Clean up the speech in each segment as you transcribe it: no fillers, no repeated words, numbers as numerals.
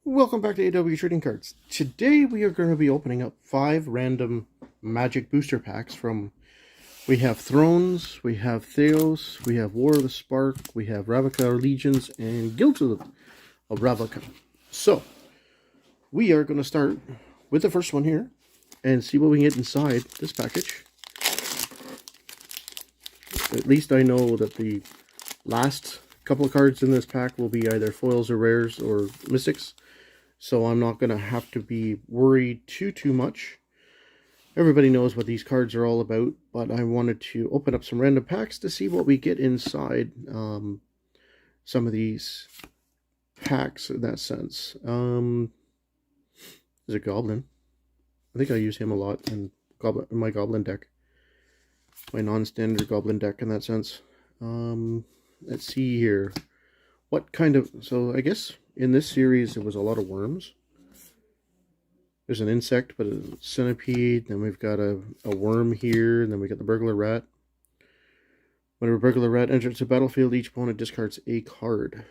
Welcome back to AW Trading Cards. Today we are going to be opening up 5 random Magic booster packs from... We have Thrones, we have Theos, we have War of the Spark, we have Ravnica Legions, and Guilds of Ravnica. So, we are going to start with the first one here and see what we can get inside this package. At least I know that the last couple of cards in this pack will be either foils or rares or mystics. So I'm not going to have to be worried too much. Everybody knows what these cards are all about, but I wanted to open up some random packs to see what we get inside some of these packs in that sense. There's a Goblin. I think I use him a lot in my Goblin deck. My non-standard Goblin deck in that sense. Let's see here. What kind of... So I guess in this series there was a lot of worms. There's an insect, but a centipede. Then we've got a worm here. And then we got the burglar rat. Whenever a burglar rat enters the battlefield, each opponent discards a card.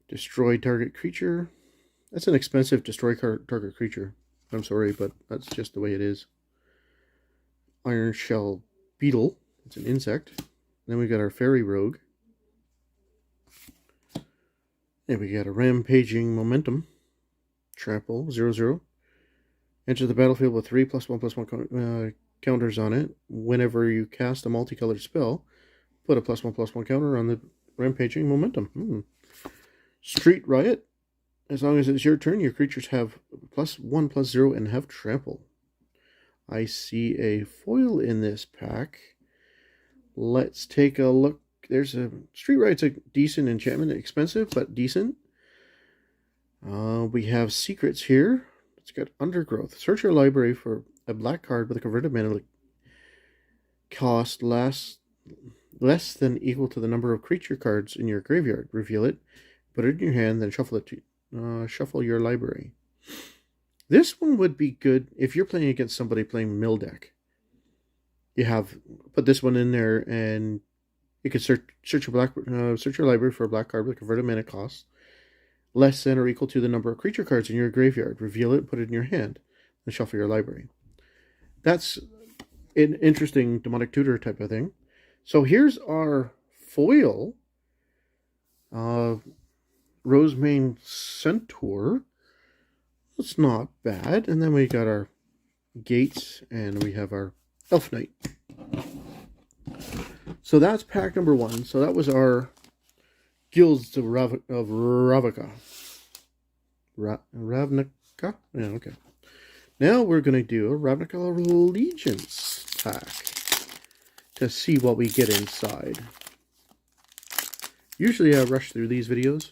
Destroy target creature. That's an expensive destroy target creature. I'm sorry, but that's just the way it is. Iron shell beetle. It's an insect. Then we got our fairy rogue. And we got a rampaging momentum. Trample 0/0. Enter the battlefield with 3+1/+1 counters on it. Whenever you cast a multicolored spell, put a +1/+1 counter on the rampaging momentum. Street riot. As long as it's your turn, your creatures have +1/+0 and have trample. I see a foil in this pack. Let's take a look. There's a Street Riot's a decent enchantment, expensive but decent. We have secrets here. It's got Undergrowth. Search your library for a black card with a converted mana cost less than equal to the number of creature cards in your graveyard. Reveal it, put it in your hand, then shuffle it to shuffle your library. This one would be good if you're playing against somebody playing mill deck. You have put this one in there, and you can search your library for a black card with a converted mana cost less than or equal to the number of creature cards in your graveyard. Reveal it, put it in your hand, and shuffle your library. That's an interesting demonic tutor type of thing. So here's our foil, Rosemane Centaur. It's not bad. And then we got our gates, and we have our Elf Knight. So that's pack number 1. So that was our Guilds of Ravnica. Ravnica? Yeah, okay. Now we're going to do a Ravnica Legions pack to see what we get inside. Usually I rush through these videos.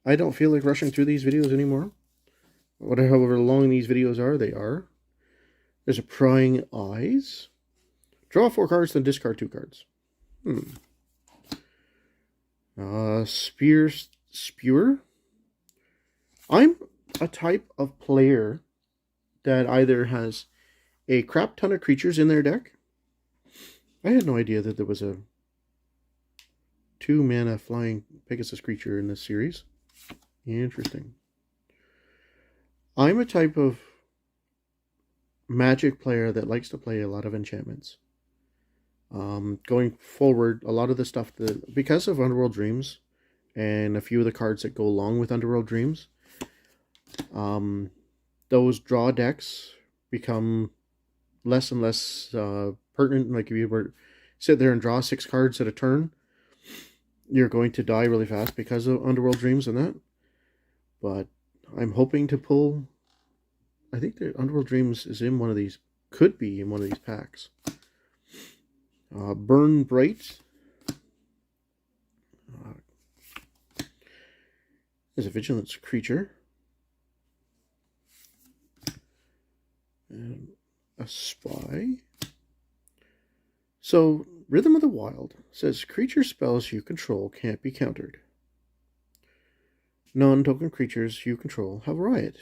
I don't feel like rushing through these videos anymore. However long these videos are, they are. There's a Prying Eyes. Draw 4 cards, then discard 2 cards. Spewer. I'm a type of player that either has a crap ton of creatures in their deck. I had no idea that there was a 2-mana flying Pegasus creature in this series. Interesting. I'm a type of Magic player that likes to play a lot of enchantments. Going forward, a lot of the stuff because of Underworld Dreams and a few of the cards that go along with Underworld Dreams, those draw decks become less and less pertinent. Like if you were to sit there and draw 6 cards at a turn, you're going to die really fast because of Underworld Dreams and that. But I'm hoping to pull... I think the Underworld Dreams is in one of these, could be in one of these packs. Burn Bright. Is a vigilance creature. And a spy. So, Rhythm of the Wild says creature spells you control can't be countered. Non-token creatures you control have riot.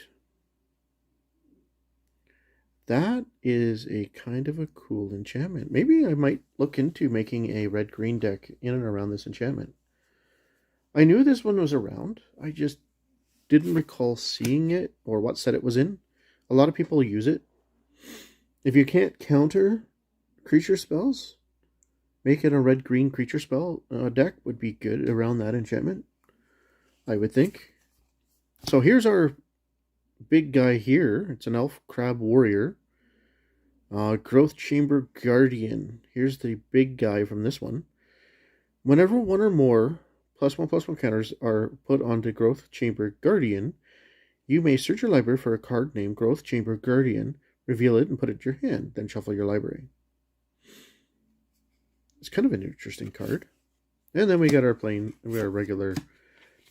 That is a kind of a cool enchantment. Maybe I might look into making a red-green deck in and around this enchantment. I knew this one was around. I just didn't recall seeing it or what set it was in. A lot of people use it. If you can't counter creature spells, make it a red-green creature spell deck would be good around that enchantment, I would think. So here's our big guy here. It's an elf crab warrior. Growth Chamber Guardian. Here's the big guy from this one. Whenever one or more +1/+1 counters are put onto Growth Chamber Guardian, you may search your library for a card named Growth Chamber Guardian, reveal it, and put it to your hand, then shuffle your library. It's kind of an interesting card. And then we got our regular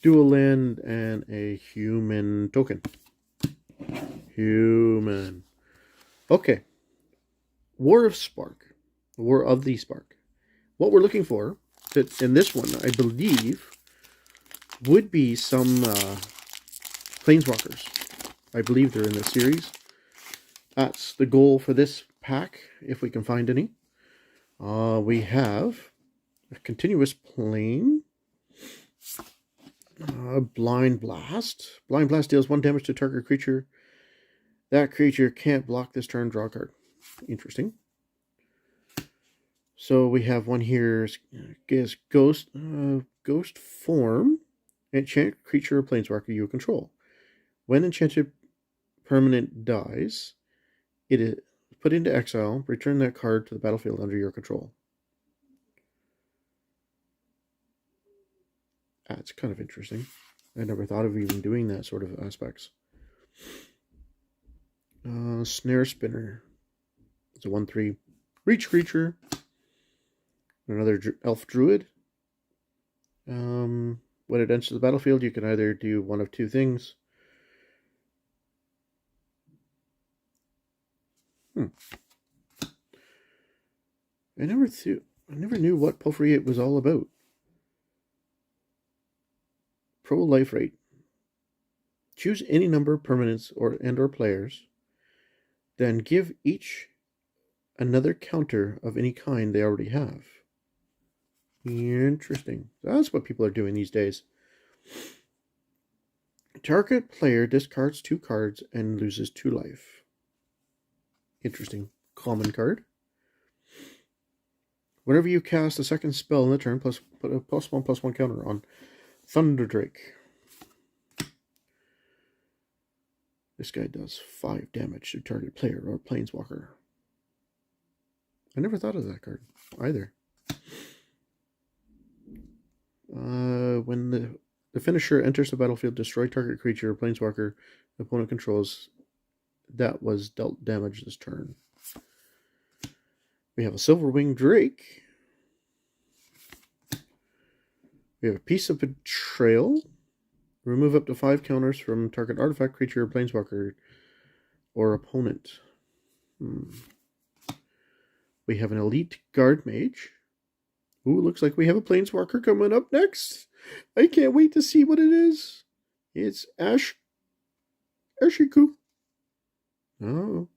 dual land and a human token. Human. Okay. War of Spark. War of the Spark. What we're looking for in this one, I believe, would be some Planeswalkers. I believe they're in this series. That's the goal for this pack, if we can find any. We have a Continuous Plane. Blind Blast. Blind Blast deals 1 damage to target creature. That creature can't block this turn, draw a card. Interesting. So we have one here, is Ghost Form. Enchant creature or planeswalker you control. When enchanted permanent dies, it is put into exile. Return that card to the battlefield under your control. That's kind of interesting. I never thought of even doing that sort of aspects. Snare Spinner. It's a 1/3 reach creature. Another elf druid. When it enters the battlefield, you can either do one of two things. I never knew what Pulfriate was all about. Pro life rate. Choose any number of permanents or players, then give each another counter of any kind they already have. Interesting. That's what people are doing these days. Target player discards 2 cards and loses 2 life. Interesting. Common card. Whenever you cast a second spell in the turn, put a +1/+1 counter on Thunder Drake. This guy does 5 damage to target player or planeswalker. I never thought of that card either. When the finisher enters the battlefield, destroy target creature or planeswalker the opponent controls that was dealt damage this turn. We have a Silverwing Drake. We have a Piece of Betrayal. Remove up to 5 counters from target artifact, creature, planeswalker, or opponent. We have an Elite Guard Mage. Ooh, looks like we have a planeswalker coming up next. I can't wait to see what it is. It's Ashiku. Oh.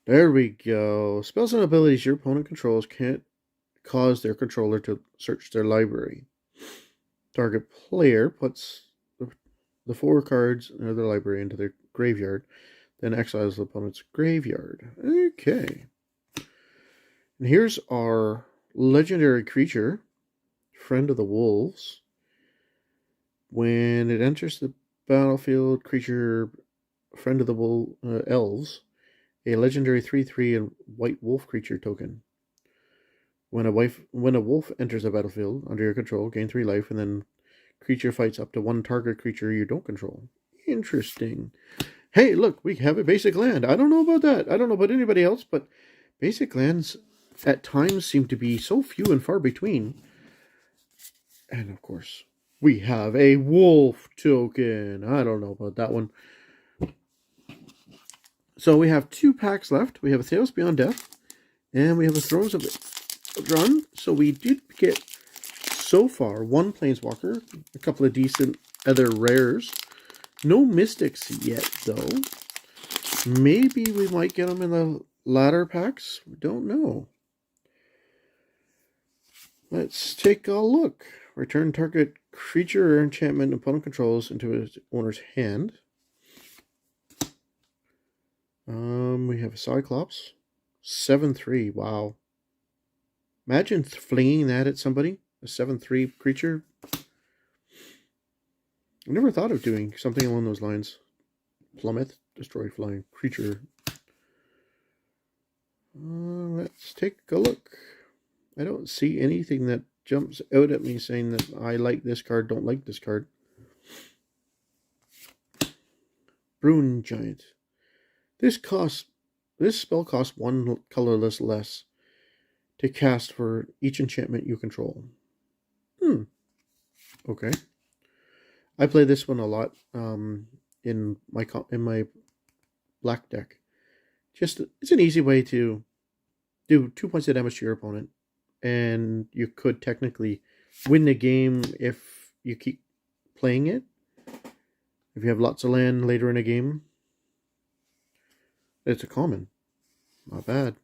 There we go. Spells and abilities your opponent controls can't cause their controller to search their library. Target player puts the 4 cards in their library into their graveyard, then exiles the opponent's graveyard. Okay. And here's our legendary creature, Friend of the Wolves. When it enters the battlefield, creature Friend of the Elves, a legendary 3/3 and white wolf creature token. When a wolf enters the battlefield under your control, gain 3 life, and then creature fights up to 1 target creature you don't control. Interesting. Hey, look, we have a basic land. I don't know about that. I don't know about anybody else, but basic lands at times seem to be so few and far between. And of course, we have a wolf token. I don't know about that one. So we have 2 packs left. We have a Tales Beyond Death, and we have a Thrones of Run. So we did get, so far, 1 Planeswalker, a couple of decent other rares. No Mystics yet, though. Maybe we might get them in the latter packs. We don't know. Let's take a look. Return target creature or enchantment opponent controls into its owner's hand. We have a Cyclops. 7/3. Wow. Imagine flinging that at somebody. A 7/3 creature. I never thought of doing something along those lines. Plummet. Destroy flying creature. Let's take a look. I don't see anything that jumps out at me saying that I like this card, don't like this card. Brune Giant. This spell costs 1 colorless less to cast for each enchantment you control. Okay. I play this one a lot in my black deck. It's an easy way to do 2 points of damage to your opponent, and you could technically win the game if you keep playing it. If you have lots of land later in a game, it's a common. Not bad.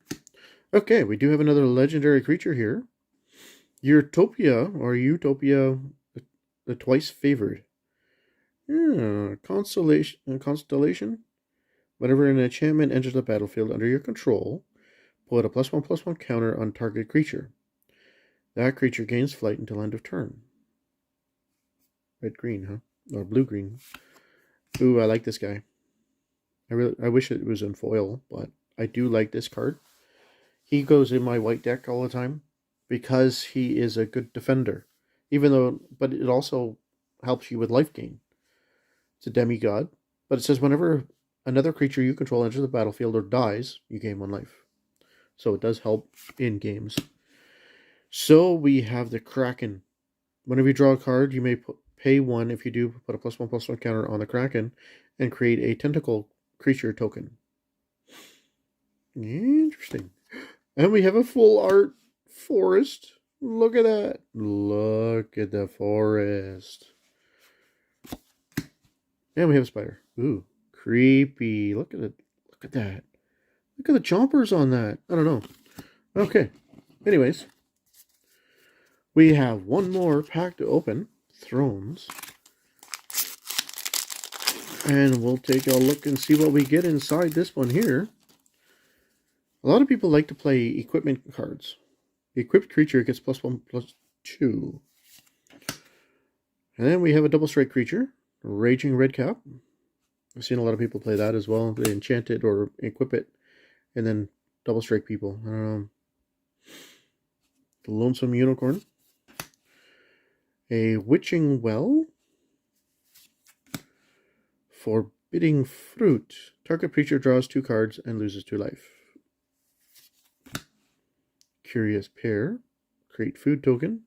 Okay, we do have another legendary creature here. Utopia, the twice favored. Constellation. Whenever an enchantment enters the battlefield under your control, put a +1/+1 counter on target creature. That creature gains flight until end of turn. Red-green, huh? Or blue-green. Ooh, I like this guy. I wish it was in foil, but I do like this card. He goes in my white deck all the time because he is a good defender. But it also helps you with life gain. It's a demigod, but it says whenever another creature you control enters the battlefield or dies, you gain 1 life. So it does help in games. So we have the Kraken. Whenever you draw a card, you may pay 1. If you do, put a +1/+1 counter on the Kraken and create a tentacle creature token. Interesting. And we have a full art forest. Look at that. Look at the forest. And we have a spider. Ooh, creepy. Look at it. Look at that. Look at the chompers on that. I don't know. Okay. Anyways, we have one more pack to open. Thrones. And we'll take a look and see what we get inside this one here. A lot of people like to play equipment cards. The equipped creature gets +1/+2. And then we have a double strike creature. Raging Redcap. I've seen a lot of people play that as well. They enchant it or equip it and then double strike people. The Lonesome Unicorn. A Witching Well. Forbidding Fruit. Target creature draws 2 cards and loses 2 life. Curious Pear. Create food token.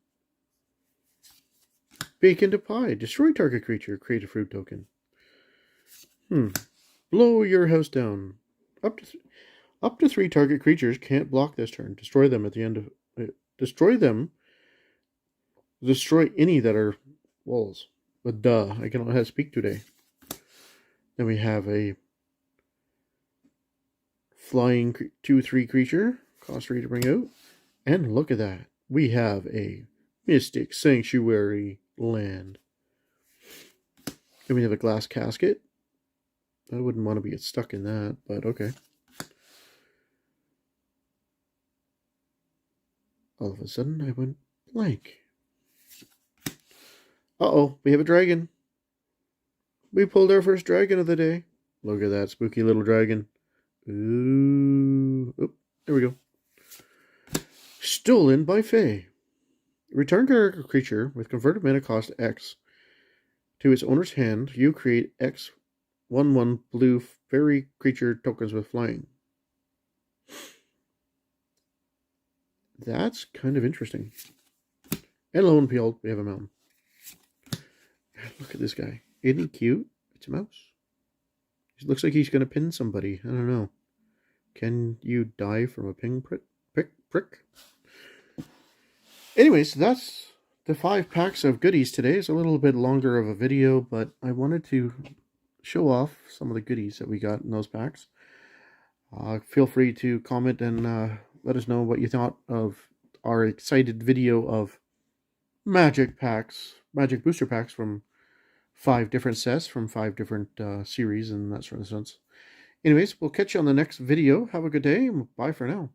Bake into Pie. Destroy target creature. Create a food token. Blow your house down. Up to 3 target creatures can't block this turn. Destroy them at the end of destroy them. Destroy any that are walls. But duh, I cannot have speak today. Then we have a flying 2/3 creature. Cost 3 to bring out. And look at that. We have a Mystic Sanctuary land. And we have a glass casket. I wouldn't want to be stuck in that, but okay. All of a sudden, I went blank. Uh-oh, we have a dragon. We pulled our first dragon of the day. Look at that spooky little dragon. Ooh. Oop, there we go. Stolen by Fae. Return character creature with converted mana cost X to its owner's hand. You create X 1/1 blue fairy creature tokens with flying. That's kind of interesting. And lo and behold, we have a mountain. Look at this guy. Isn't he cute? It's a mouse. It looks like he's going to pin somebody. I don't know. Can you die from a ping prick? Anyways, that's the 5 packs of goodies today. It's a little bit longer of a video, but I wanted to show off some of the goodies that we got in those packs. Feel free to comment and let us know what you thought of our excited video of magic packs, magic booster packs from 5 different sets from 5 different series and that sort of sense. Anyways, we'll catch you on the next video. Have a good day. Bye for now.